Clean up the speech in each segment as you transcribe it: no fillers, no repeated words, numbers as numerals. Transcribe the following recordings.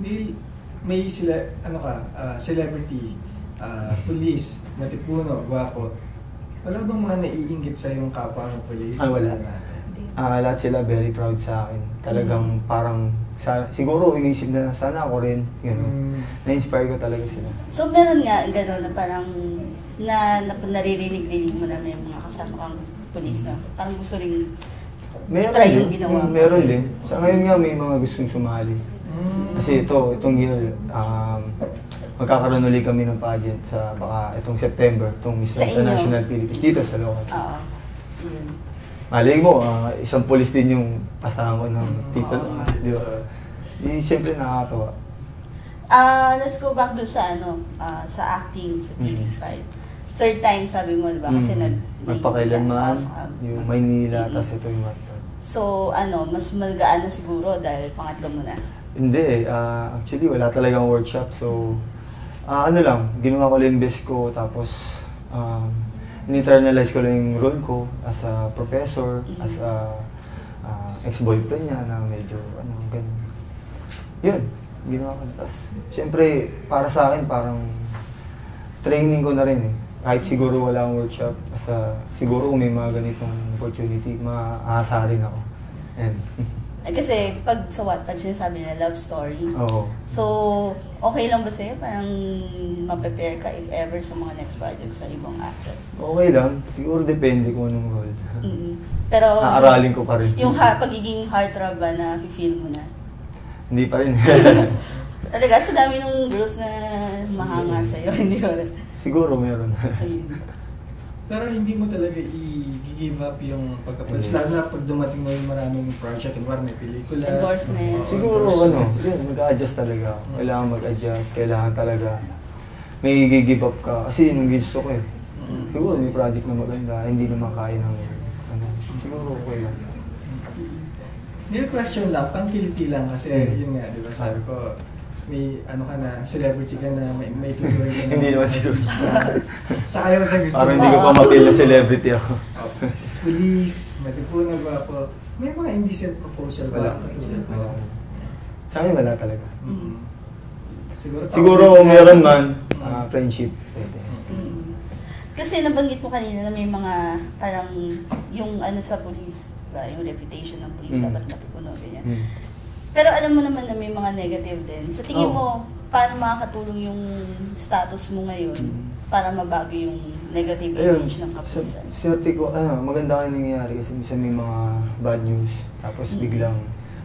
Neil, may sila, ano ka, celebrity, police, matipuno, gwapo. Wala bang mga naiinggit sa yung kapwa ng police? Wala. Lahat sila very proud sa akin. Talagang parang, siguro inisip na sana ako rin. Na-inspire ko talaga sila. So meron nga gano'n na parang naririnig-dinig mo na may mga kasama kang police na parang gusto rin try yung ginawa mo? Meron din. Sa ngayon nga may mga gustong sumali. Kasi itong year, magkakaroon ulit kami ng pageant sa baka itong September, itong Miss International Philippines, dito sa local. Oo. Malay mo, isang police din yung pasama ng titulo. Di ba? Siyempre nakakatawa. Let's go back dun sa sa acting sa TV5. Third time sabi mo, di ba? Kasi nagpakailanman, yung Maynila, tapos ito yung Wattpad. So, mas malagaan na siguro dahil pangatlo mo na? Hindi, actually wala talagang workshop. So, ginawa ko lang yung best ko, tapos in-internalize ko lang yung role ko as a professor, as a ex-boyfriend niya na medyo, ganun. Yun, ginawa ko. Tapos, siyempre, para sa akin, parang training ko na rin eh. Kahit siguro wala akong workshop, basta siguro kung may mga ganitong opportunity, maasa rin ako. And, kasi pag sa Wattpad sinasabi nila love story. Oo. So, okay lang ba sa'yo? Parang ma-prepare ka if ever sa mga next projects sa ibang actress? Okay lang. Siguro depende kung anong role. Pero, naaralin ko pa rin. Yung pagiging heartthrob ba na feel mo na? Hindi pa rin. Talaga, sa dami ng girls na mahanga sa'yo, hindi ko rin. Siguro meron. Pero hindi mo talaga i-give up yung pagkapulis. Lalo na pag dumating mo yung maraming project, may pelikula. Endorsement. Siguro mag-a-adjust talaga. Kailangan mag-adjust, kailangan talaga may i-give up ka. Kasi yun yung gusto ko eh. Siguro may project na maganda, hindi naman kaya ng siguro okay lang. Neil, question lang, pang-kiliti lang kasi yun nga, di ba sabi ko, may ka na, celebrity ka na, may tutuloy ka na. Hindi naman seriously. Sa ayaw sa gusto. Parang hindi ko pa mapil na celebrity ako. Police, matipuno, gwapo. May mga indecent proposal ba? Sa akin wala talaga. Siguro kung meron man, friendship. Kasi nabanggit mo kanina na may mga parang yung sa police, ba? Yung reputation ng police dapat matipuno, ganyan. Pero alam mo naman na may mga negative din. Sa tingin mo, paano makakatulong yung status mo ngayon para mabago yung negative image ng kapulisan? Swerte ko, maganda kayo nangyayari kasi minsan may mga bad news. Tapos biglang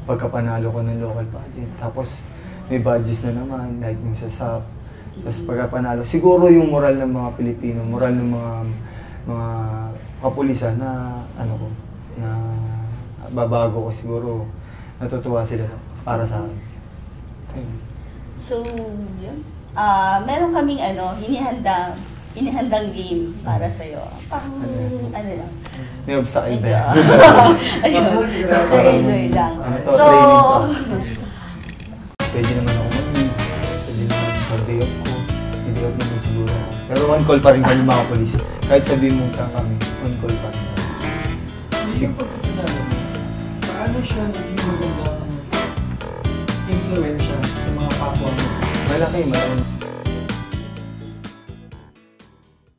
pagkapanalo ko ng local pageant. Tapos may badges na naman, like yung sa SAP. Tapos pagkapanalo, siguro yung moral ng mga Pilipino, moral ng mga kapulisan na na babago ko siguro. Natutuwa sila para sa akin. So, yun. Meron kaming inihandang game para sa'yo. Parang, lang. May obstacle ba? Enjoy lang. So, pwede naman ako mag-meet. Pwede naman mag-day off ko. Day off naman siguro ako. Pero one call pa rin kami mga polis. Kahit sabihin mo saan kami, one call pa rin. Paano siya naging magandang influensya sa mga kapwa mo? Malaki.